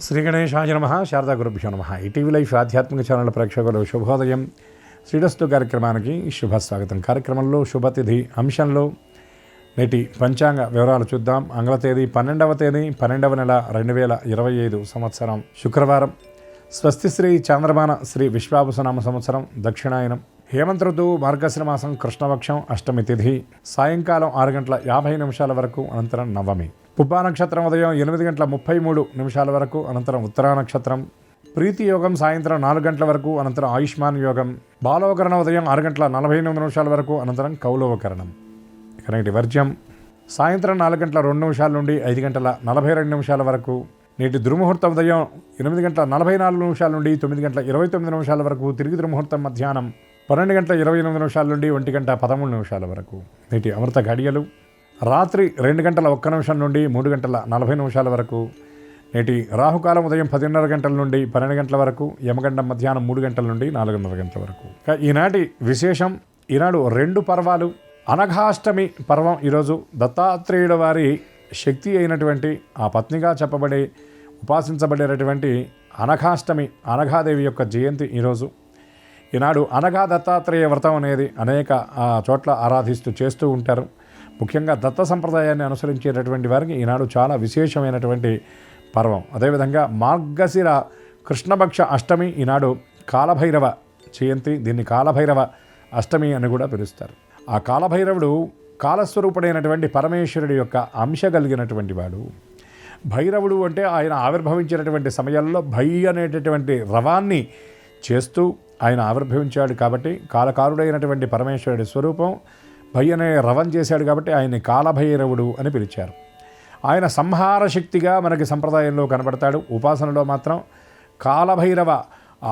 శ్రీ గణేశాయ నమః. శారదా గురుభ్యో నమః. ఈటీవీ లైఫ్ ఆధ్యాత్మిక ఛానల్ ప్రేక్షకులు శుభోదయం. శ్రీరస్తు కార్యక్రమానికి శుభస్వాగతం. కార్యక్రమంలో శుభతిథి అంశంలో నేటి పంచాంగ వివరాలు చూద్దాం. ఆంగ్ల తేదీ 12వ తేదీ 12వ నెల 2025 సంవత్సరం శుక్రవారం. స్వస్తి శ్రీ చాంద్రమాన శ్రీ విశ్వావసునామ సంవత్సరం దక్షిణాయనం. హేమంత ఋతువు మార్గశిర మాసం కృష్ణపక్షం అష్టమి తిథి సాయంకాలం 6:50 వరకు, అనంతరం నవమి. పుబ్బా నక్షత్రం ఉదయం 8:33 వరకు, అనంతరం ఉత్తరా నక్షత్రం. ప్రీతి యోగం సాయంత్రం 4 వరకు, అనంతరం ఆయుష్మాన్ యోగం. బాలోకరణ ఉదయం 6:48 వరకు, అనంతరం కౌలవకరణం. ఇక నేటి వర్జ్యం సాయంత్రం 4:02 నుండి 5:42 వరకు. నేటి దుర్ముహూర్తం ఉదయం 8:44 నుండి 9:29 వరకు. తిరిగి దుర్ముహూర్తం మధ్యాహ్నం 12:28 నుండి 1:13 వరకు. నేటి అమృత ఘడియలు రాత్రి 2:01 నుండి 3:40 వరకు. నేటి రాహుకాలం ఉదయం 10:30 నుండి 12 వరకు. యమగండం మధ్యాహ్నం 3 నుండి 4:30 వరకు. ఈనాటి విశేషం, ఈనాడు 2 పర్వాలు. అనఘాష్టమి పర్వం ఈరోజు. దత్తాత్రేయుల వారి శక్తి అయినటువంటి ఆ పత్నిగా చెప్పబడే ఉపాసించబడేటటువంటి అనఘాష్టమి, అనఘాదేవి యొక్క జయంతి ఈరోజు. ఈనాడు అనఘా దత్తాత్రేయ వ్రతం అనేది అనేక చోట్ల ఆరాధిస్తూ చేస్తూ ఉంటారు. ముఖ్యంగా దత్త సంప్రదాయాన్ని అనుసరించేటటువంటి వారికి ఈనాడు చాలా విశేషమైనటువంటి పర్వం. అదేవిధంగా మార్గశిర కృష్ణపక్ష అష్టమి ఈనాడు కాలభైరవ జయంతి. దీన్ని కాలభైరవ అష్టమి అని కూడా పిలుస్తారు. ఆ కాలభైరవుడు కాలస్వరూపుడైనటువంటి పరమేశ్వరుడి యొక్క అంశ కలిగినటువంటి వాడు. భైరవుడు అంటే ఆయన ఆవిర్భవించినటువంటి సమయాల్లో భై అనేటటువంటి రవాన్ని చేస్తూ ఆయన ఆవిర్భవించాడు కాబట్టి కాలకారుడైనటువంటి పరమేశ్వరుడి స్వరూపం భై అనే రవం చేశాడు కాబట్టి ఆయన్ని కాలభైరవుడు అని పిలిచారు. ఆయన సంహార శక్తిగా మనకి సంప్రదాయంలో కనబడతాడు. ఉపాసనలో మాత్రం కాలభైరవ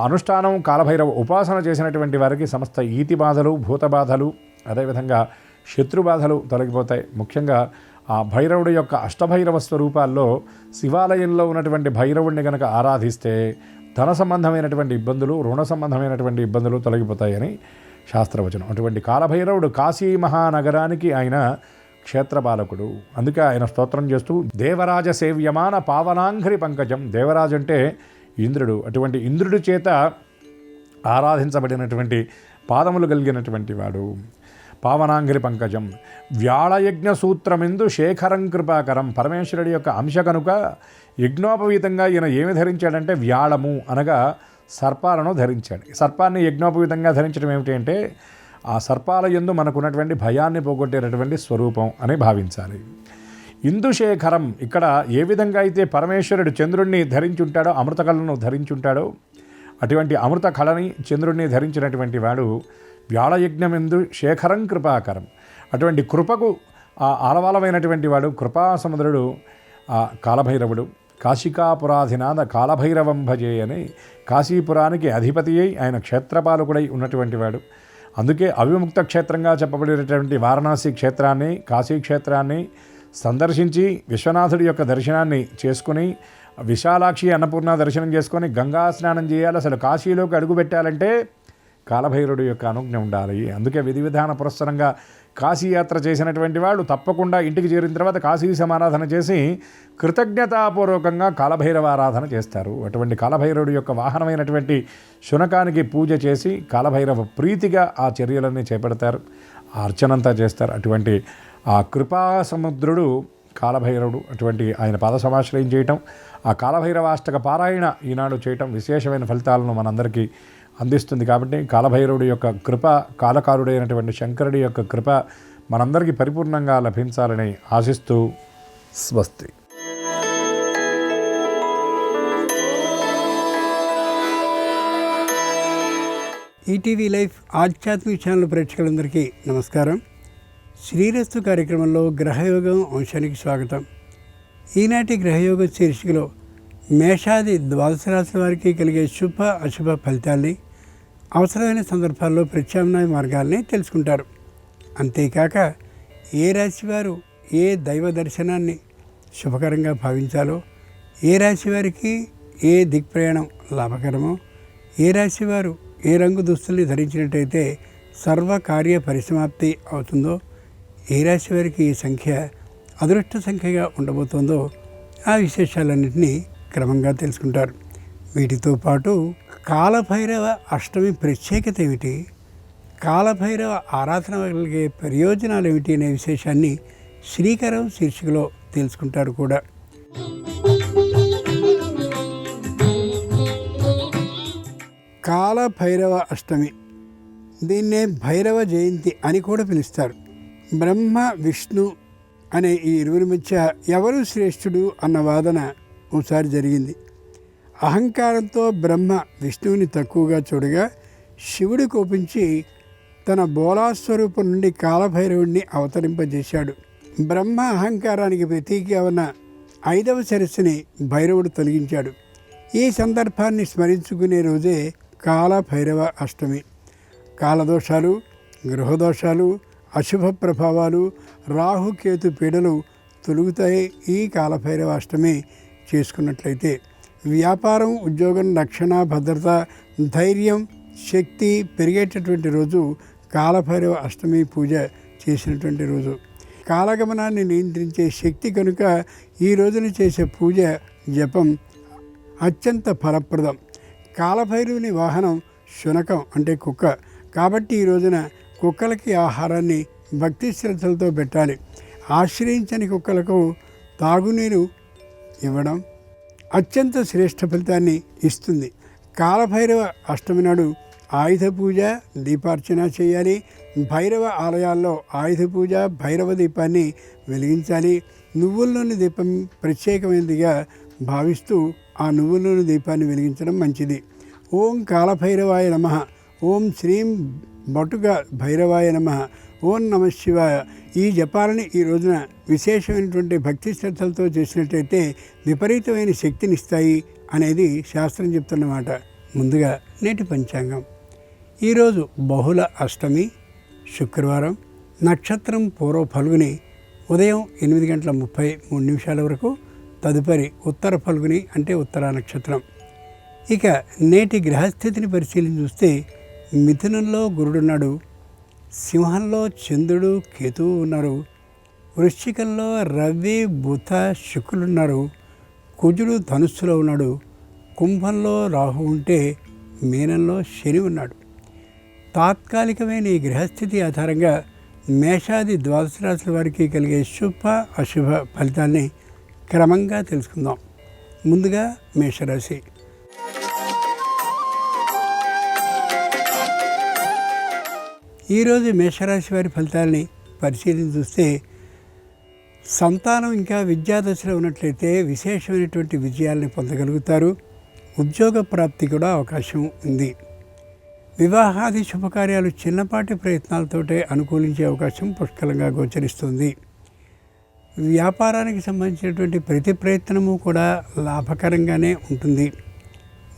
అనుష్ఠానం, కాలభైరవ ఉపాసన చేసినటువంటి వారికి సమస్త ఈతి బాధలు, భూత బాధలు, అదేవిధంగా శత్రుబాధలు తొలగిపోతాయి. ముఖ్యంగా ఆ భైరవుడి యొక్క అష్టభైరవ స్వరూపాల్లో శివాలయంలో ఉన్నటువంటి భైరవుడిని కనుక ఆరాధిస్తే ధన సంబంధమైనటువంటి ఇబ్బందులు, రుణ సంబంధమైనటువంటి ఇబ్బందులు తొలగిపోతాయని శాస్త్రవచనం. అటువంటి కాలభైరవుడు కాశీ మహానగరానికి ఆయన క్షేత్రపాలకుడు. అందుకే ఆయన స్తోత్రం చేస్తూ దేవరాజ సేవ్యమాన పావనాంఘ్రి పంకజం. దేవరాజు అంటే ఇంద్రుడు. అటువంటి ఇంద్రుడి చేత ఆరాధించబడినటువంటి పాదములు కలిగినటువంటి వాడు. పావనాంఘ్రి పంకజం. వ్యాళయజ్ఞ సూత్రమిందు శేఖరం కృపాకరం. పరమేశ్వరుడి యొక్క అంశ కనుక యజ్ఞోపవీతంగా ఈయన ఏమి ధరించాడంటే వ్యాళము అనగా సర్పాలను ధరించాడు. సర్పాన్ని యజ్ఞోపవీతంగా ధరించడం ఏమిటి అంటే ఆ సర్పాల యందు మనకున్నటువంటి భయాన్ని పోగొట్టేటటువంటి స్వరూపం అని భావించాలి. ఇందుశేఖరం, ఇక్కడ ఏ విధంగా అయితే పరమేశ్వరుడు చంద్రుణ్ణి ధరించుంటాడో, అమృత కళను ధరించుంటాడో, అటువంటి అమృత కళని చంద్రుణ్ణి ధరించినటువంటి వాడు వ్యాళయజ్ఞమెందు శేఖరం కృపాకరం. అటువంటి కృపకు ఆలవాలమైనటువంటి వాడు కృపాసముద్రుడు ఆ కాలభైరవుడు. కాశికాపురాధినాథ కాలభైరవం భజే అని కాశీపురానికి అధిపతి అయి ఆయన క్షేత్రపాలకుడై ఉన్నటువంటి వాడు. అందుకే అవిముక్త క్షేత్రంగా చెప్పబడినటువంటి వారణాసి క్షేత్రాన్ని, కాశీ క్షేత్రాన్ని సందర్శించి విశ్వనాథుడి యొక్క దర్శనాన్ని చేసుకుని, విశాలాక్షి అన్నపూర్ణ దర్శనం చేసుకొని గంగా స్నానం చేయాలి. అసలు కాశీలోకి అడుగు పెట్టాలంటే కాలభైరవుడి యొక్క అనుజ్ఞ ఉండాలి. అందుకే విధి విధాన పురస్సరంగా కాశీయాత్ర చేసినటువంటి వాళ్ళు తప్పకుండా ఇంటికి చేరిన తర్వాత కాశీ సమారాధన చేసి కృతజ్ఞతాపూర్వకంగా కాలభైరవ ఆరాధన చేస్తారు. అటువంటి కాలభైరవుడి యొక్క వాహనమైనటువంటి శునకానికి పూజ చేసి కాలభైరవ ప్రీతిగా ఆ చర్యలన్నీ చేపడతారు, ఆ అర్చనంతా చేస్తారు. అటువంటి ఆ కృపా సముద్రుడు కాలభైరవుడు. అటువంటి ఆయన పాద సమాశ్రయం చేయటం, ఆ కాలభైరవాష్టక పారాయణ ఈనాడు చేయటం విశేషమైన ఫలితాలను మనందరికీ అందిస్తుంది. కాబట్టి కాలభైరవుడి యొక్క కృప, కాలకారుడైనటువంటి శంకరుడి యొక్క కృప మనందరికీ పరిపూర్ణంగా లభించాలని ఆశిస్తూ స్వస్తి. ఈటీవీ లైఫ్ ఆధ్యాత్మిక ఛానల్ ప్రేక్షకులందరికీ నమస్కారం. శ్రీరస్తు కార్యక్రమంలో గ్రహయోగం అంశానికి స్వాగతం. ఈనాటి గ్రహయోగం శీర్షికలో మేషాది ద్వాదశ రాశుల వారికి కలిగే శుభ అశుభ ఫలితాల్ని, అవసరమైన సందర్భాల్లో ప్రత్యామ్నాయ మార్గాల్ని తెలుసుకుంటారు. అంతేకాక ఏ రాశి వారు ఏ దైవ దర్శనాన్ని శుభకరంగా భావించాలో, ఏ రాశి వారికి ఏ దిక్ప్రయాణం లాభకరమో, ఏ రాశి వారు ఏ రంగు దుస్తుల్ని ధరించినట్టయితే సర్వకార్య పరిసమాప్తి అవుతుందో, ఏ రాశి వారికి ఈ సంఖ్య అదృష్ట సంఖ్యగా ఉండబోతోందో, ఆ విశేషాలన్నింటినీ క్రమంగా తెలుసుకుంటారు. వీటితో పాటు కాలభైరవ అష్టమి ప్రత్యేకత ఏమిటి, కాలభైరవ ఆరాధన కలిగే ప్రయోజనాలు ఏమిటి అనే విశేషాన్ని శ్రీకరం శీర్షికలో తెలుసుకుంటారు కూడా. కాలభైరవ అష్టమి, దీన్నే భైరవ జయంతి అని కూడా పిలుస్తారు. బ్రహ్మ విష్ణు అనే ఈ ఇరువురి మధ్య ఎవరు శ్రేష్ఠుడు అన్న వాదన ఓసారి జరిగింది. అహంకారంతో బ్రహ్మ విష్ణువుని తక్కువగా చూడగా శివుడు కోపించి తన బోలాస్వరూపం నుండి కాలభైరవుడిని అవతరింపజేశాడు. బ్రహ్మ అహంకారానికి ప్రతీకగా ఉన్న 5వ శిరస్సుని భైరవుడు తొలగించాడు. ఈ సందర్భాన్ని స్మరించుకునే రోజే కాలభైరవ అష్టమి. కాలదోషాలు, గృహదోషాలు, అశుభ ప్రభావాలు, రాహుకేతు పీడలు తొలుగుతాయి ఈ కాలభైరవ అష్టమి చేసుకున్నట్లయితే. వ్యాపారం, ఉద్యోగం, రక్షణ, భద్రత, ధైర్యం, శక్తి పెరిగేటటువంటి రోజు కాలభైరవ అష్టమి పూజ చేసినటువంటి రోజు. కాలగమనాన్ని నియంత్రించే శక్తి కనుక ఈ రోజున చేసే పూజ జపం అత్యంత ఫలప్రదం. కాలభైరవుని వాహనం శునకం అంటే కుక్క కాబట్టి ఈ రోజున కుక్కలకి ఆహారాన్ని భక్తి శ్రద్ధలతో పెట్టాలి. ఆశ్రయించని కుక్కలకు తాగునీరు ఇవ్వడం అత్యంత శ్రేష్ఠ ఫలితాన్ని ఇస్తుంది. కాలభైరవ అష్టమి నాడు ఆయుధ పూజ, దీపార్చన చేయాలి. భైరవ ఆలయాల్లో ఆయుధ పూజ, భైరవ దీపాన్ని వెలిగించాలి. నువ్వుల్లోని దీపం ప్రత్యేకమైనదిగా భావిస్తూ ఆ నువ్వుల్లోని దీపాన్ని వెలిగించడం మంచిది. ఓం కాలభైరవాయ నమః, ఓం శ్రీం బటుక భైరవాయ నమః, ఓం నమ శివాయ. ఈ జపాలని ఈ రోజున విశేషమైనటువంటి భక్తి శ్రద్ధలతో చేసినట్లయితే విపరీతమైన శక్తినిస్తాయి అనేది శాస్త్రం చెప్తున్నమాట. ముందుగా నేటి పంచాంగం. ఈరోజు బహుళ అష్టమి, శుక్రవారం. నక్షత్రం పూర్వ ఫల్గుని ఉదయం 8:33 వరకు, తదుపరి ఉత్తర ఫల్గుని అంటే ఉత్తర నక్షత్రం. ఇక నేటి గ్రహస్థితిని పరిశీలించి చూస్తే మిథునంలో గురుడున్నాడు, సింహంలో చంద్రుడు కేతువు ఉన్నారు, వృశ్చికంలో రవి బుధ శుక్రులున్నారు, కుజుడు ధనుస్సులో ఉన్నాడు, కుంభంలో రాహు ఉంటే మీనంలో శని ఉన్నాడు. తాత్కాలికమైన ఈ గ్రహస్థితి ఆధారంగా మేషాది ద్వాదశ రాశుల వారికి కలిగే శుభ అశుభ ఫలితాన్ని క్రమంగా తెలుసుకుందాం. ముందుగా మేషరాశి. ఈరోజు మేషరాశి వారి ఫలితాలని పరిశీలించి చూస్తే సంతానం ఇంకా విద్యాదశలో ఉన్నట్లయితే విశేషమైనటువంటి విజయాలను పొందగలుగుతారు. ఉద్యోగ ప్రాప్తి కూడా అవకాశం ఉంది. వివాహాది శుభకార్యాలు చిన్నపాటి ప్రయత్నాలతోటే అనుకూలించే అవకాశం పుష్కలంగా గోచరిస్తుంది. వ్యాపారానికి సంబంధించినటువంటి ప్రతి ప్రయత్నము కూడా లాభకరంగానే ఉంటుంది.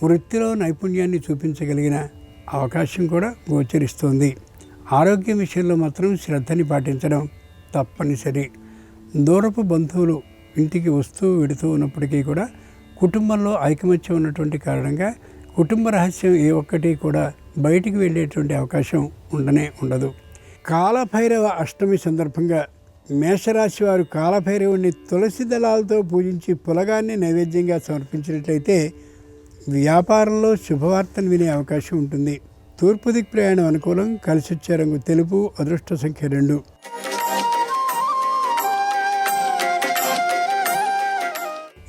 వృత్తిలో నైపుణ్యాన్ని చూపించగలిగిన అవకాశం కూడా గోచరిస్తుంది. ఆరోగ్యం విషయంలో మాత్రం శ్రద్ధని పాటించడం తప్పనిసరి. దూరపు బంధువులు ఇంటికి వస్తూ వెడుతూ ఉన్నప్పటికీ కూడా కుటుంబంలో ఐకమత్యం ఉన్నటువంటి కారణంగా కుటుంబ రహస్యం ఏ ఒక్కటి కూడా బయటికి వెళ్ళేటువంటి అవకాశం ఉండదు. కాలభైరవ అష్టమి సందర్భంగా మేషరాశి వారు కాలభైరవుని తులసి దళాలతో పూజించి పులగాన్ని నైవేద్యంగా సమర్పించినట్లయితే వ్యాపారంలో శుభవార్తను వినే అవకాశం ఉంటుంది. తూర్పు దిక్ ప్రయాణం అనుకూలం. కలిసొచ్చే రంగు తెలుపు. అదృష్ట సంఖ్య 2.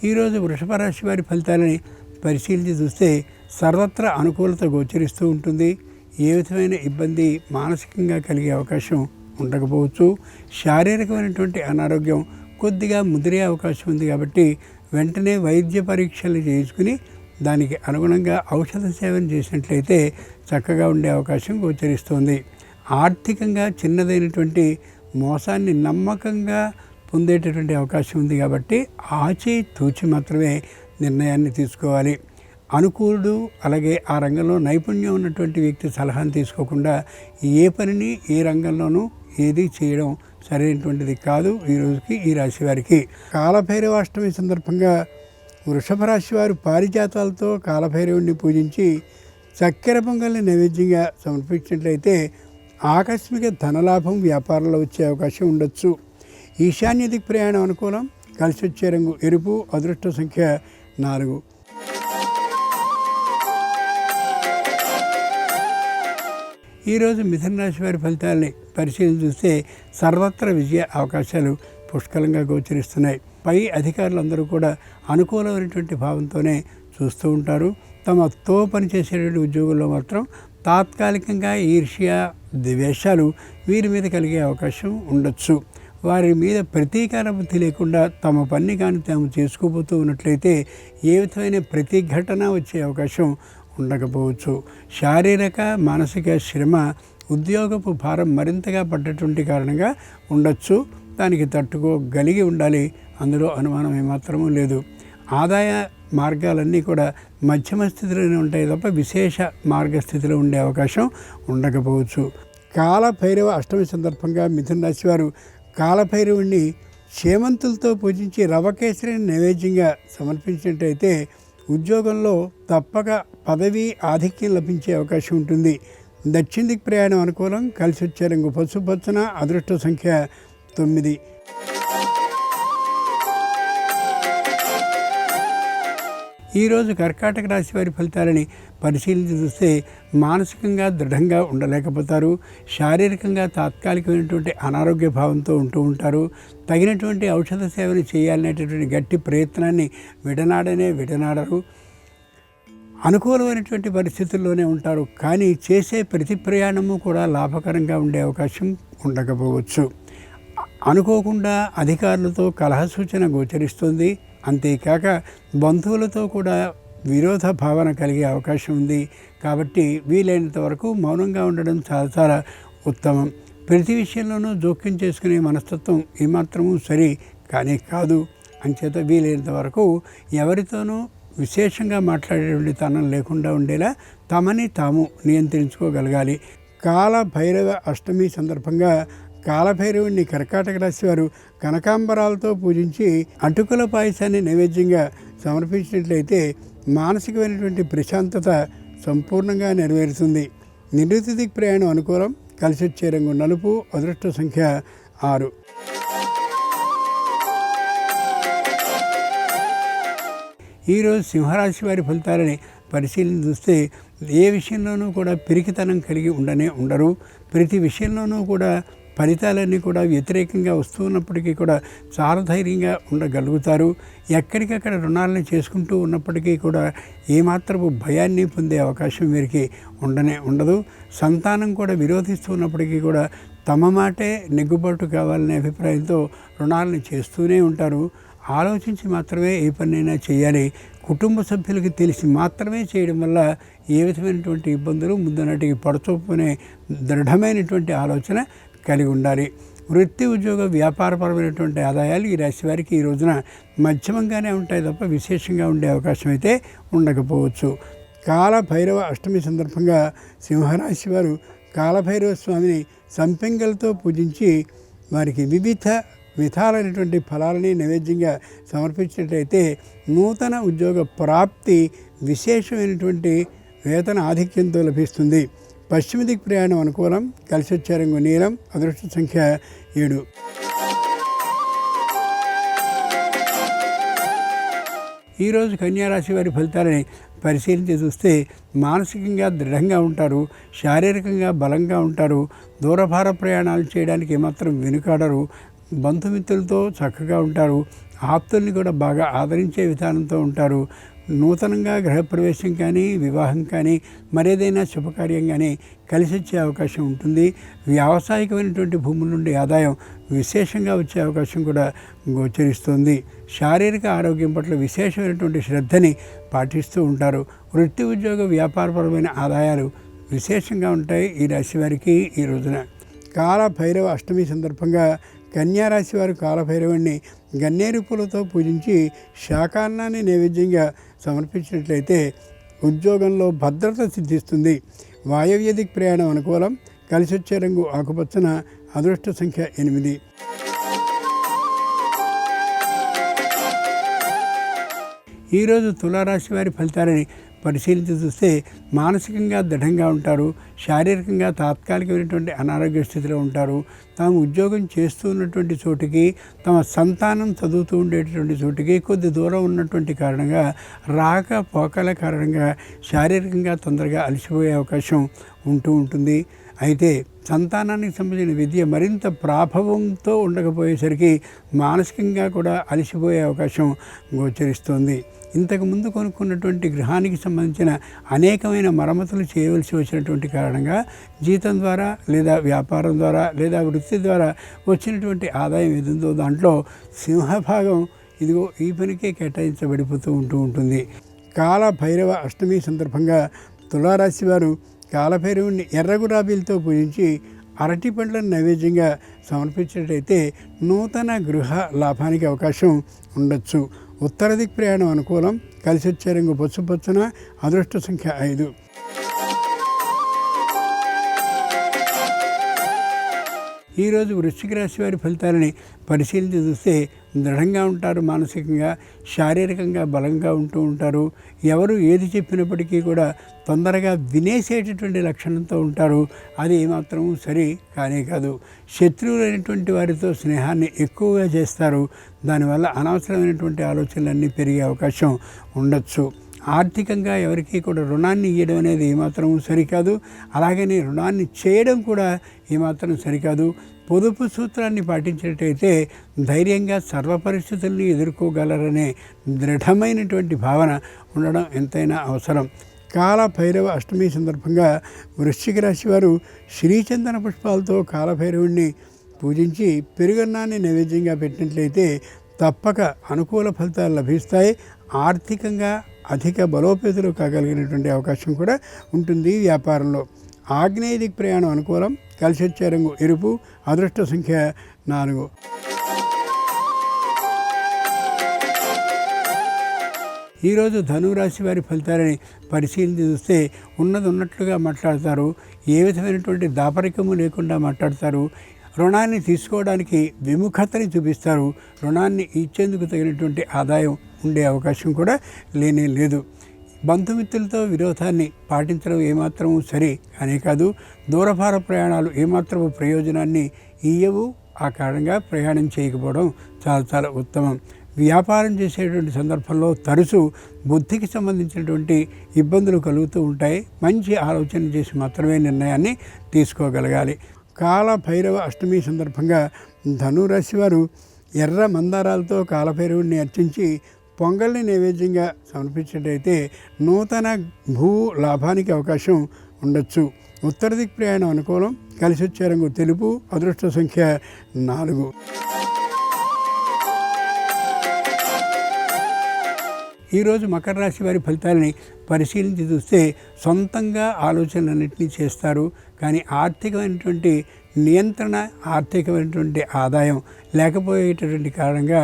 ఈరోజు వృషభ రాశి వారి ఫలితాలని పరిశీలించి చూస్తే సర్వత్రా అనుకూలత గోచరిస్తూ ఉంటుంది. ఏ విధమైన ఇబ్బంది మానసికంగా కలిగే అవకాశం ఉండకపోవచ్చు. శారీరకమైనటువంటి అనారోగ్యం కొద్దిగా ముదిరే అవకాశం ఉంది కాబట్టి వెంటనే వైద్య పరీక్షలు చేయించుకుని దానికి అనుగుణంగా ఔషధ సేవన చేసినట్లయితే చక్కగా ఉండే అవకాశం గోచరిస్తుంది. ఆర్థికంగా చిన్నదైనటువంటి మోసాన్ని నమ్మకంగా పొందేటటువంటి అవకాశం ఉంది కాబట్టి ఆచి తూచి మాత్రమే నిర్ణయాన్ని తీసుకోవాలి. అనుకూలుడు అలాగే ఆ రంగంలో నైపుణ్యం ఉన్నటువంటి వ్యక్తి సలహాను తీసుకోకుండా ఏ పనిని ఏ రంగంలోనూ ఏది చేయడం సరైనటువంటిది కాదు ఈ రోజుకి ఈ రాశి వారికి. కాలభైరవాష్టమి సందర్భంగా వృషభ రాశి వారు పారిజాతాలతో కాలభైరవుడిని పూజించి చక్కెర పొంగల్ని నైవేద్యంగా సమర్పించినట్లయితే ఆకస్మిక ధనలాభం వ్యాపారంలో వచ్చే అవకాశం ఉండొచ్చు. ఈశాన్య దిక్ ప్రయాణం అనుకూలం. కలిసి వచ్చే రంగు ఎరుపు. అదృష్ట సంఖ్య 4. ఈరోజు మిథున రాశి వారి ఫలితాలని పరిశీలన చూస్తే సర్వత్ర విజయ అవకాశాలు పుష్కలంగా గోచరిస్తున్నాయి. పై అధికారులందరూ కూడా అనుకూలమైనటువంటి భావంతోనే చూస్తూ ఉంటారు. తమతో పనిచేసేటువంటి ఉద్యోగుల్లో మాత్రం తాత్కాలికంగా ఈర్ష్య ద్వేషాలు వీరి మీద కలిగే అవకాశం ఉండొచ్చు. వారి మీద ప్రతీకార బుద్ధి లేకుండా తమ పని కానీ తాము చేసుకోబోతూ ఉన్నట్లయితే ఏ విధమైన ప్రతిఘటన వచ్చే అవకాశం ఉండకపోవచ్చు. శారీరక మానసిక శ్రమ ఉద్యోగపు భారం మరింతగా పడ్డటువంటి కారణంగా ఉండొచ్చు. దానికి తట్టుకోగలిగి ఉండాలి, అందులో అనుమానం ఏమాత్రమూ లేదు. ఆదాయ మార్గాలన్నీ కూడా మధ్యమ స్థితిలోనే ఉంటాయి తప్ప విశేష మార్గస్థితిలో ఉండే అవకాశం ఉండకపోవచ్చు. కాలభైరవ అష్టమి సందర్భంగా మిథున రాశి వారు కాలభైరవుణ్ణి చేమంతులతో పూజించి రవకేసరిని నైవేద్యంగా సమర్పించినట్టయితే ఉద్యోగంలో తప్పక పదవి ఆధిక్యం లభించే అవకాశం ఉంటుంది. దక్షిణ దిక్ ప్రయాణం అనుకూలం. కలిసి వచ్చే రంగు పసుపచ్చన. అదృష్ట సంఖ్య 9. ఈరోజు కర్కాటక రాశి వారి ఫలితాలని పరిశీలించి చూస్తే మానసికంగా దృఢంగా ఉండలేకపోతారు. శారీరకంగా తాత్కాలికమైనటువంటి అనారోగ్య భావంతో ఉంటూ ఉంటారు. తగినటువంటి ఔషధ సేవలు చేయాలనేటటువంటి గట్టి ప్రయత్నాన్ని విడనాడరు. అనుకూలమైనటువంటి పరిస్థితుల్లోనే ఉంటారు. కానీ చేసే ప్రతి ప్రయాణము కూడా లాభకరంగా ఉండే అవకాశం ఉండకపోవచ్చు. అనుకోకుండా అధికారులతో కలహ సూచన గోచరిస్తుంది. అంతేకాక బంధువులతో కూడా విరోధ భావన కలిగే అవకాశం ఉంది. కాబట్టి వీలైనంత వరకు మౌనంగా ఉండడం చాలా ఉత్తమం. ప్రతి విషయంలోనూ జోక్యం చేసుకునే మనస్తత్వం ఏమాత్రమూ సరి కానీ కాదు. అంచేత వీలైనంత వరకు ఎవరితోనూ విశేషంగా మాట్లాడేటువంటి తనం లేకుండా ఉండేలా తమని తాము నియంత్రించుకోగలగాలి. కాలభైరవ అష్టమి సందర్భంగా కాలభైరవుని కర్కాటక రాశి వారు కనకాంబరాలతో పూజించి అటుకుల పాయసాన్ని నైవేద్యంగా సమర్పించినట్లయితే మానసికమైనటువంటి ప్రశాంతత సంపూర్ణంగా నెరవేరుతుంది. నివృత్తి దిక్ ప్రయాణం అనుకూలం. కలిసి వచ్చే రంగు నలుపు. అదృష్ట సంఖ్య 6. ఈరోజు సింహరాశి వారి ఫలితాలని పరిశీలన చూస్తే ఏ విషయంలోనూ కూడా పిరికితనం కలిగి ఉండరు. ప్రతి విషయంలోనూ కూడా ఫలితాలన్నీ కూడా వ్యతిరేకంగా వస్తున్నప్పటికీ కూడా చాలా ధైర్యంగా ఉండగలుగుతారు. ఎక్కడికక్కడ రుణాలను చేసుకుంటూ ఉన్నప్పటికీ కూడా ఏమాత్రపు భయాన్ని పొందే అవకాశం వీరికి ఉండదు. సంతానం కూడా విరోధిస్తూ ఉన్నప్పటికీ కూడా తమ మాటే నెగ్గుబాటు కావాలనే అభిప్రాయంతో రుణాలను చేస్తూనే ఉంటారు. ఆలోచించి మాత్రమే ఏ పనైనా చేయాలి. కుటుంబ సభ్యులకి తెలిసి మాత్రమే చేయడం వల్ల ఏ విధమైనటువంటి ఇబ్బందులు ముందునాటికి పడచూపుకునే దృఢమైనటువంటి ఆలోచన కలిగి ఉండాలి. వృత్తి ఉద్యోగ వ్యాపారపరమైనటువంటి ఆదాయాలు ఈ రాశి వారికి ఈ రోజున మధ్యమంగానే ఉంటాయి తప్ప విశేషంగా ఉండే అవకాశం అయితే ఉండకపోవచ్చు. కాలభైరవ అష్టమి సందర్భంగా సింహరాశి వారు కాలభైరవ స్వామిని సంపెంగలతో పూజించి వారికి విధాలైనటువంటి ఫలాలని నైవేద్యంగా సమర్పించినట్లయితే నూతన ఉద్యోగ ప్రాప్తి విశేషమైనటువంటి వేతన ఆధిక్యంతో లభిస్తుంది. పశ్చిమ దిక్ ప్రయాణం అనుకూలం. కలిసి వచ్చే రంగు నీలం. అదృష్ట సంఖ్య 7. ఈరోజు కన్యారాశి వారి ఫలితాలని పరిశీలించి చూస్తే మానసికంగా దృఢంగా ఉంటారు. శారీరకంగా బలంగా ఉంటారు. దూరభార ప్రయాణాలు చేయడానికి ఏమాత్రం వెనుకాడరు. బంధుమిత్రులతో చక్కగా ఉంటారు. ఆప్తుల్ని కూడా బాగా ఆదరించే విధానంతో ఉంటారు. నూతనంగా గృహప్రవేశం కానీ వివాహం కానీ మరేదైనా శుభకార్యం కానీ కలిసి వచ్చే అవకాశం ఉంటుంది. వ్యావసాయికమైనటువంటి భూముల నుండి ఆదాయం విశేషంగా వచ్చే అవకాశం కూడా గోచరిస్తుంది. శారీరక ఆరోగ్యం పట్ల విశేషమైనటువంటి శ్రద్ధని పాటిస్తూ ఉంటారు. వృత్తి ఉద్యోగ వ్యాపారపరమైన ఆదాయాలు విశేషంగా ఉంటాయి ఈ రాశి వారికి ఈ రోజున. కాలభైరవ అష్టమి సందర్భంగా కన్యారాశి వారు కాలభైరవుణ్ణి గన్నేరు పూలతో పూజించి శాకాన్నాన్ని నైవేద్యంగా సమర్పించినట్లయితే ఉద్యోగంలో భద్రత సిద్ధిస్తుంది. వాయవ్య దిక్ ప్రయాణం అనుకూలం. కలిసి వచ్చే రంగు ఆకుపచ్చన. అదృష్ట సంఖ్య 8. ఈరోజు తులారాశి వారి ఫలితాలని పరిశీలించి చూస్తే మానసికంగా దృఢంగా ఉంటారు, శారీరకంగా తాత్కాలికమైనటువంటి అనారోగ్య స్థితిలో ఉంటారు. తాము ఉద్యోగం చేస్తూ ఉన్నటువంటి చోటుకి, తమ సంతానం చదువుతూ ఉండేటటువంటి చోటుకి కొద్ది దూరం ఉన్నటువంటి కారణంగా రాకపోకల కారణంగా శారీరకంగా తొందరగా అలసిపోయే అవకాశం ఉంటుంది. అయితే సంతానానికి సంబంధించిన విద్య మరింత ప్రాభవంతో ఉండకపోయేసరికి మానసికంగా కూడా అలసిపోయే అవకాశం గోచరిస్తుంది. ఇంతకుముందు కొనుక్కున్నటువంటి గృహానికి సంబంధించిన అనేకమైన మరమ్మతులు చేయవలసి వచ్చినటువంటి కారణంగా జీతం ద్వారా లేదా వ్యాపారం ద్వారా లేదా వృత్తి ద్వారా వచ్చినటువంటి ఆదాయం ఏదుందో దాంట్లో సింహభాగం ఇదిగో ఈ పనికే కేటాయించబడిపోతూ ఉంటుంది. కాల భైరవ అష్టమి సందర్భంగా తులారాశి వారు కాలభైరవుని ఎర్ర గులాబీలతో పూజించి అరటి పండ్లను నైవేద్యంగా సమర్పించినట్లయితే నూతన గృహ లాభానికి అవకాశం ఉండొచ్చు. ఉత్తర దిక్ ప్రయాణం అనుకూలం. కలిసి వచ్చే రంగు పసుపచ్చన. అదృష్ట సంఖ్య 5. ఈరోజు వృశ్చిక రాశి వారి ఫలితాలని పరిశీలించి చూస్తే దృఢంగా ఉంటారు, మానసికంగా శారీరకంగా బలంగా ఉంటారు. ఎవరు ఏది చెప్పినప్పటికీ కూడా తొందరగా వినేసేటటువంటి లక్షణంతో ఉంటారు. అది ఏమాత్రం సరి కానే కాదు. శత్రువులైనటువంటి వారితో స్నేహాన్ని ఎక్కువగా చేస్తారు. దానివల్ల అనవసరమైనటువంటి ఆలోచనలన్నీ పెరిగే అవకాశం ఉండొచ్చు. ఆర్థికంగా ఎవరికి కూడా రుణాన్ని ఇవ్వడం అనేది ఏమాత్రం సరికాదు. అలాగని రుణాన్ని చేయడం కూడా ఏమాత్రం సరికాదు. పొదుపు సూత్రాన్ని పాటించినట్టయితే ధైర్యంగా సర్వ పరిస్థితుల్ని ఎదుర్కోగలరనే దృఢమైనటువంటి భావన ఉండడం ఎంతైనా అవసరం. కాల భైరవ అష్టమి సందర్భంగా వృశ్చిక రాశి వారు శ్రీచందన పుష్పాలతో కాలభైరవుణ్ణి పూజించి పెరుగన్నాన్ని నైవేద్యంగా పెట్టినట్లయితే తప్పక అనుకూల ఫలితాలు లభిస్తాయి. ఆర్థికంగా అధిక బలోపేతులు కాగలిగినటువంటి అవకాశం కూడా ఉంటుంది. వ్యాపారంలో ఆగ్నేయ దిక్ ప్రయాణం అనుకూలం. కలిసి వచ్చే రంగు ఎరుపు. అదృష్ట సంఖ్య 4. ఈరోజు ధనురాశి వారి ఫలితాలని పరిశీలించి చూస్తే ఉన్నట్లుగా మాట్లాడతారు. ఏ విధమైనటువంటి దాపరికము లేకుండా మాట్లాడతారు. రుణాన్ని తీసుకోవడానికి విముఖతని చూపిస్తారు. రుణాన్ని ఇచ్చేందుకు తగినటువంటి ఆదాయం ఉండే అవకాశం కూడా లేనే లేదు. బంధుమిత్రులతో విరోధాన్ని పాటించడం ఏమాత్రము సరి కానే కాదు. దూరభార ప్రయాణాలు ఏమాత్రము ప్రయోజనాన్ని ఇయ్యవు. ఆ కారణంగా ప్రయాణం చేయకపోవడం చాలా ఉత్తమం. వ్యాపారం చేసేటువంటి సందర్భంలో తరచూ బుద్ధికి సంబంధించినటువంటి ఇబ్బందులు కలుగుతూ ఉంటాయి. మంచి ఆలోచన చేసి మాత్రమే నిర్ణయాన్ని తీసుకోగలగాలి. కాల భైరవ అష్టమి సందర్భంగా ధనురాశి వారు ఎర్ర మందారాలతో కాలభైరవుడిని అర్చించి పొంగల్ని నైవేద్యంగా సమర్పించినట్టయితే నూతన భూ లాభానికి అవకాశం ఉండొచ్చు. ఉత్తర దిక్ ప్రయాణం అనుకూలం. కలిసి వచ్చే రంగు తెలుపు. అదృష్ట సంఖ్య 4. ఈరోజు మకర రాశి వారి ఫలితాలని పరిశీలించి చూస్తే సొంతంగా ఆలోచనలన్నింటినీ చేస్తారు. కానీ ఆర్థికమైనటువంటి నియంత్రణ, ఆర్థికమైనటువంటి ఆదాయం లేకపోయేటటువంటి కారణంగా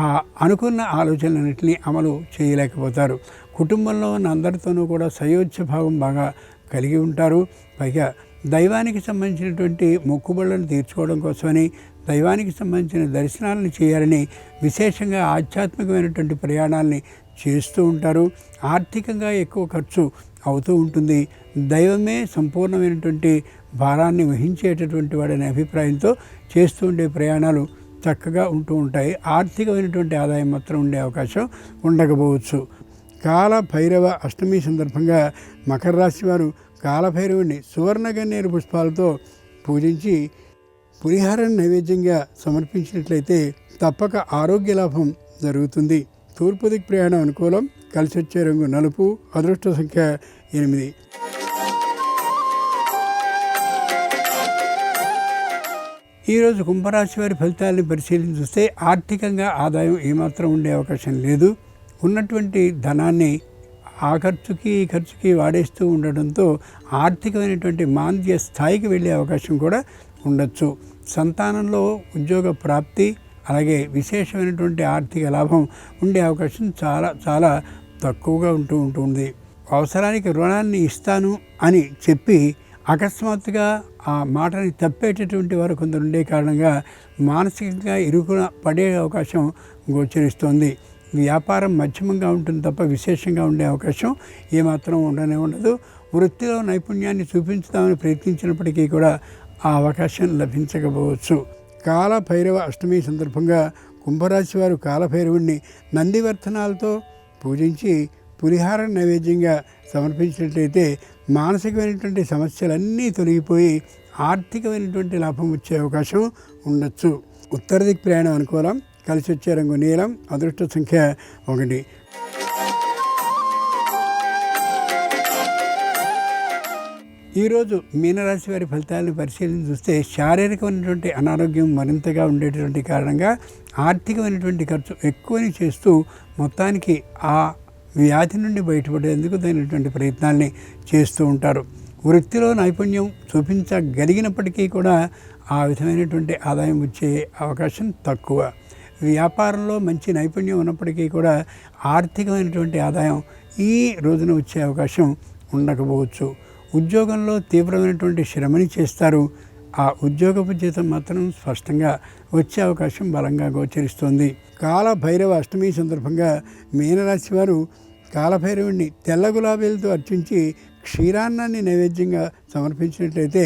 ఆ అనుకున్న ఆలోచనలన్నింటినీ అమలు చేయలేకపోతారు. కుటుంబంలో ఉన్న అందరితోనూ కూడా సయోధ్య భావం బాగా కలిగి ఉంటారు. పైగా దైవానికి సంబంధించినటువంటి మొక్కుబడులను తీర్చుకోవడం కోసమని, దైవానికి సంబంధించిన దర్శనాలను చేయాలని విశేషంగా ఆధ్యాత్మికమైనటువంటి ప్రయాణాలని చేస్తూ ఉంటారు. ఆర్థికంగా ఎక్కువ ఖర్చు అవుతూ ఉంటుంది. దైవమే సంపూర్ణమైనటువంటి భారాన్ని వహించేటటువంటి వాడనే అభిప్రాయంతో చేస్తూ ఉండే ప్రయాణాలు చక్కగా ఉంటాయి. ఆర్థికమైనటువంటి ఆదాయం మాత్రం ఉండే అవకాశం ఉండకపోవచ్చు. కాల భైరవ అష్టమి సందర్భంగా మకర రాశి వారు కాలభైరవుని సువర్ణ గన్నేరు పుష్పాలతో పూజించి పులిహారాన్ని నైవేద్యంగా సమర్పించినట్లయితే తప్పక ఆరోగ్య లాభం జరుగుతుంది. తూర్పు దిక్ ప్రయాణం అనుకూలం. కలిసి వచ్చే రంగు నలుపు. అదృష్ట సంఖ్య 8. ఈరోజు కుంభరాశి వారి ఫలితాలను పరిశీలించి చూస్తే ఆర్థికంగా ఆదాయం ఏమాత్రం ఉండే అవకాశం లేదు. ఉన్నటువంటి ధనాన్ని ఆ ఖర్చుకి ఈ ఖర్చుకి వాడేస్తూ ఉండడంతో ఆర్థికమైనటువంటి మాంద్య స్థాయికి వెళ్ళే అవకాశం కూడా ఉండొచ్చు. సంతానంలో ఉద్యోగ ప్రాప్తి, అలాగే విశేషమైనటువంటి ఆర్థిక లాభం ఉండే అవకాశం చాలా తక్కువగా ఉంటుంది. అవసరానికి రుణాన్ని ఇస్తాను అని చెప్పి అకస్మాత్తుగా ఆ మాటని తప్పేటటువంటి వారు కొందరు ఉండే కారణంగా మానసికంగా ఇరుకున పడే అవకాశం గోచరిస్తోంది. వ్యాపారం మధ్యమంగా ఉంటుంది తప్ప విశేషంగా ఉండే అవకాశం ఏమాత్రం ఉండదు. వృత్తిలో నైపుణ్యాన్ని చూపించుదామని ప్రయత్నించినప్పటికీ కూడా ఆ అవకాశం లభించకపోవచ్చు. కాలభైరవ అష్టమి సందర్భంగా కుంభరాశి వారు కాలభైరవుడిని నందివర్ధనాలతో పూజించి పులిహార నైవేద్యంగా సమర్పించినట్లయితే మానసికమైనటువంటి సమస్యలన్నీ తొలగిపోయి ఆర్థికమైనటువంటి లాభం వచ్చే అవకాశం ఉండొచ్చు. ఉత్తర దిక్ ప్రయాణం అనుకూలం. కలిసి వచ్చే రంగు నీలం. అదృష్ట సంఖ్య 1. ఈరోజు మీనరాశి వారి ఫలితాలను పరిశీలించి చూస్తే శారీరకమైనటువంటి అనారోగ్యం మరింతగా ఉండేటువంటి కారణంగా ఆర్థికమైనటువంటి ఖర్చు ఎక్కువని చేస్తూ మొత్తానికి ఆ వ్యాధి నుండి బయటపడేందుకు తగినటువంటి ప్రయత్నాల్ని చేస్తూ ఉంటారు. వృత్తిలో నైపుణ్యం చూపించగలిగినప్పటికీ కూడా ఆ విధమైనటువంటి ఆదాయం వచ్చే అవకాశం తక్కువ. వ్యాపారంలో మంచి నైపుణ్యం ఉన్నప్పటికీ కూడా ఆర్థికమైనటువంటి ఆదాయం ఈ రోజున వచ్చే అవకాశం ఉండకపోవచ్చు. ఉద్యోగంలో తీవ్రమైనటువంటి శ్రమని చేస్తారు. ఆ ఉద్యోగపు జీతం మాత్రం స్పష్టంగా వచ్చే అవకాశం బలంగా గోచరిస్తోంది. కాలభైరవ అష్టమి సందర్భంగా మీనరాశి వారు కాలభైరవుడిని తెల్ల గులాబీలతో అర్చించి క్షీరాన్నాన్ని నైవేద్యంగా సమర్పించినట్లయితే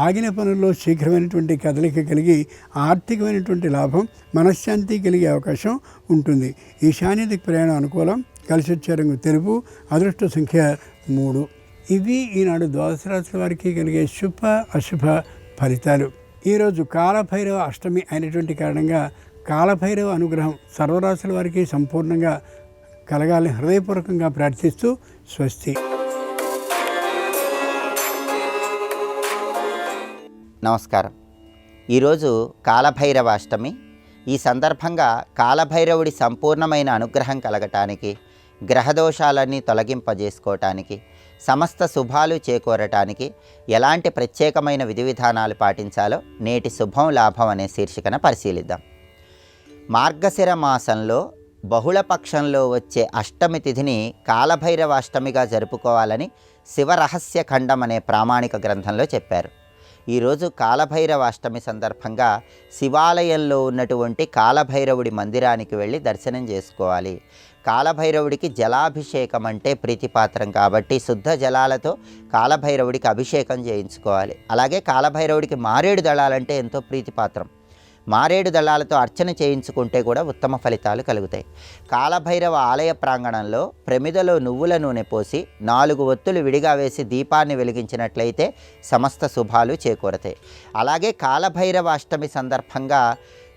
ఆగిన పనుల్లో శీఘ్రమైనటువంటి కదలిక కలిగి ఆర్థికమైనటువంటి లాభం, మనశ్శాంతి కలిగే అవకాశం ఉంటుంది. ఈశాన్య దిక్ ప్రయాణం అనుకూలం. కలిసి వచ్చే రంగు తెలుపు. అదృష్ట సంఖ్య 3. ఇవి ఈనాడు ద్వాదశ రాశుల వారికి కలిగే శుభ అశుభ ఫలితాలు. ఈరోజు కాలభైరవ అష్టమి అయినటువంటి కారణంగా కాలభైరవ అనుగ్రహం సర్వరాశుల వారికి సంపూర్ణంగా కలగాలని హృదయపూర్వకంగా ప్రార్థిస్తూ స్వస్తి. నమస్కారం. ఈరోజు కాలభైరవ అష్టమి. ఈ సందర్భంగా కాలభైరవుడి సంపూర్ణమైన అనుగ్రహం కలగటానికి, గ్రహదోషాలన్నీ తొలగింపజేసుకోవటానికి, సమస్త శుభాలు చేకూరటానికి ఎలాంటి ప్రత్యేకమైన విధి విధానాలు పాటించాలో నేటి శుభం లాభం అనే శీర్షికన పరిశీలిద్దాం. మార్గశిర మాసంలో బహుళపక్షంలో వచ్చే అష్టమి తిథిని కాలభైరవ అష్టమిగా జరుపుకోవాలని శివరహస్య ఖండం అనే ప్రామాణిక గ్రంథంలో చెప్పారు. ఈరోజు కాలభైరవ అష్టమి సందర్భంగా శివాలయంలో ఉన్నటువంటి కాలభైరవుడి మందిరానికి వెళ్ళి దర్శనం చేసుకోవాలి. కాలభైరవుడికి జలాభిషేకం అంటే ప్రీతిపాత్రం కాబట్టి శుద్ధ జలాలతో కాలభైరవుడికి అభిషేకం చేయించుకోవాలి. అలాగే కాలభైరవుడికి మారేడు దళాలంటే ఎంతో ప్రీతిపాత్రం. మారేడు దళాలతో అర్చన చేయించుకుంటే కూడా ఉత్తమ ఫలితాలు కలుగుతాయి. కాలభైరవ ఆలయ ప్రాంగణంలో ప్రమిదలో నువ్వుల నూనె పోసి 4 ఒత్తులు విడిగా వేసి దీపాన్ని వెలిగించినట్లయితే సమస్త శుభాలు చేకూరతాయి. అలాగే కాలభైరవ అష్టమి సందర్భంగా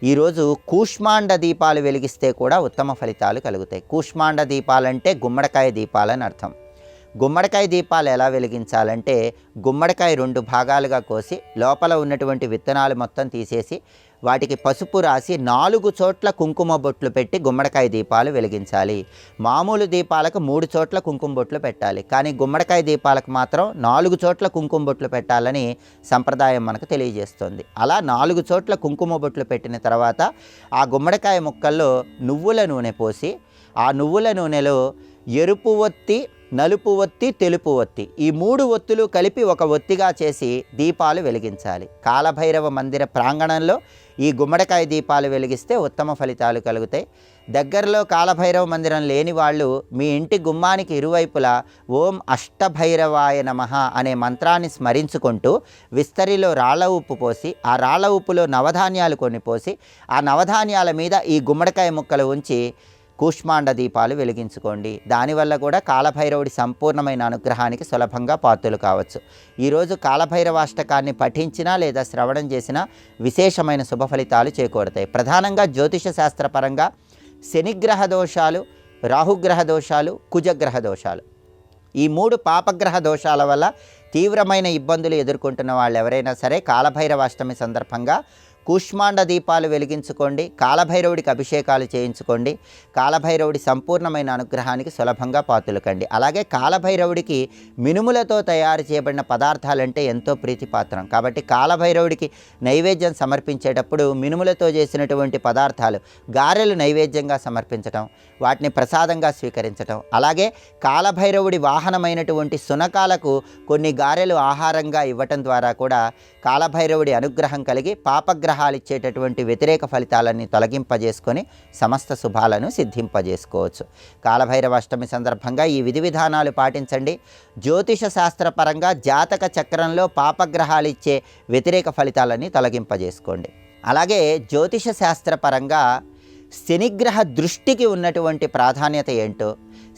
ఈరోజు కూష్మాండ దీపాలు వెలిగిస్తే కూడా ఉత్తమ ఫలితాలు కలుగుతాయి. కూష్మాండ దీపాలంటే గుమ్మడికాయ దీపాలని అర్థం. గుమ్మడికాయ దీపాలు ఎలా వెలిగించాలంటే గుమ్మడికాయ 2 భాగాలుగా కోసి లోపల ఉన్నటువంటి విత్తనాలు మొత్తం తీసేసి వాటికి పసుపు రాసి 4 చోట్ల కుంకుమ బొట్లు పెట్టి గుమ్మడికాయ దీపాలు వెలిగించాలి. మామూలు దీపాలకు 3 చోట్ల కుంకుమ బొట్లు పెట్టాలి. కానీ గుమ్మడికాయ దీపాలకు మాత్రం 4 చోట్ల కుంకుమ బొట్లు పెట్టాలని సంప్రదాయం మనకు తెలియజేస్తుంది. అలా 4 చోట్ల కుంకుమ బొట్లు పెట్టిన తర్వాత ఆ గుమ్మడికాయ ముక్కల్లో నువ్వుల నూనె పోసి ఆ నువ్వుల నూనెలో ఎరుపు ఒత్తి, నలుపు ఒత్తి, తెలుపు ఒత్తి ఈ 3 ఒత్తులు కలిపి ఒక ఒత్తిగా చేసి దీపాలు వెలిగించాలి. కాలభైరవ మందిర ప్రాంగణంలో ఈ గుమ్మడికాయ దీపాలు వెలిగిస్తే ఉత్తమ ఫలితాలు కలుగుతాయి. దగ్గరలో కాలభైరవ మందిరం లేని వాళ్ళు మీ ఇంటి గుమ్మానికి ఇరువైపులా ఓం అష్టభైరవాయ నమః అనే మంత్రాన్ని స్మరించుకుంటూ విస్తరిలో రాళ్ల ఉప్పు పోసి ఆ రాళ్ల ఉప్పులో నవధాన్యాలు కొన్ని పోసి ఆ నవధాన్యాల మీద ఈ గుమ్మడికాయ ముక్కలు ఉంచి కూష్మాండ దీపాలు వెలిగించుకోండి. దానివల్ల కూడా కాలభైరవుడి సంపూర్ణమైన అనుగ్రహానికి సులభంగా పాత్రలు కావచ్చు. ఈరోజు కాలభైరవాష్టకాన్ని పఠించినా లేదా శ్రవణం చేసినా విశేషమైన శుభ ఫలితాలు చేకూరతాయి. ప్రధానంగా జ్యోతిష శాస్త్రపరంగా శనిగ్రహ దోషాలు, రాహుగ్రహ దోషాలు, కుజగ్రహ దోషాలు ఈ 3 పాపగ్రహ దోషాల వల్ల తీవ్రమైన ఇబ్బందులు ఎదుర్కొంటున్న వాళ్ళు ఎవరైనా సరే కాలభైరవ అష్టమి సందర్భంగా కూష్మాండ దీపాలు వెలిగించుకోండి. కాలభైరవుడికి అభిషేకాలు చేయించుకోండి. కాలభైరవుడి సంపూర్ణమైన అనుగ్రహానికి సులభంగా పాత్రలుకండి. అలాగే కాలభైరవుడికి మినుములతో తయారు చేయబడిన పదార్థాలంటే ఎంతో ప్రీతిపాత్రం కాబట్టి కాలభైరవుడికి నైవేద్యం సమర్పించేటప్పుడు మినుములతో చేసినటువంటి పదార్థాలు గారెలు నైవేద్యంగా సమర్పించటం, వాటిని ప్రసాదంగా స్వీకరించటం, అలాగే కాలభైరవుడి వాహనమైనటువంటి శునకాలకు కొన్ని గారెలు ఆహారంగా ఇవ్వటం ద్వారా కూడా కాలభైరవుడి అనుగ్రహం కలిగి పాపగ్రహ పాపగ్రహాలు ఇచ్చేటటువంటి వ్యతిరేక ఫలితాలన్నీ తొలగింపజేసుకొని సమస్త శుభాలను సిద్ధింపజేసుకోవచ్చు. కాలభైరవ అష్టమి సందర్భంగా ఈ విధి విధానాలు పాటించండి. జ్యోతిష శాస్త్రపరంగా జాతక చక్రంలో పాపగ్రహాలు ఇచ్చే వ్యతిరేక ఫలితాలన్నీ తొలగింపజేసుకోండి. అలాగే జ్యోతిష శాస్త్రపరంగా శనిగ్రహ దృష్టికి ఉన్నటువంటి ప్రాధాన్యత ఏంటో,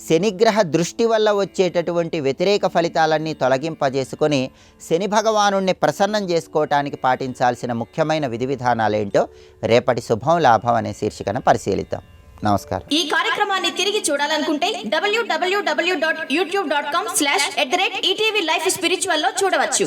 శనిగ్రహ దృష్టి వల్ల వచ్చేటటువంటి వ్యతిరేక ఫలితాలన్నీ తొలగింపజేసుకొని శని భగవానుణ్ణి ప్రసన్నం చేసుకోవటానికి పాటించాల్సిన ముఖ్యమైన విధి విధానాలేంటో రేపటి శుభం లాభం అనే శీర్షికన పరిశీలిద్దాం. నమస్కారం. ఈ కార్యక్రమాన్ని తిరిగి చూడాలనుకుంటే www.youtube.com/ETV Life Spiritual లో చూడవచ్చు.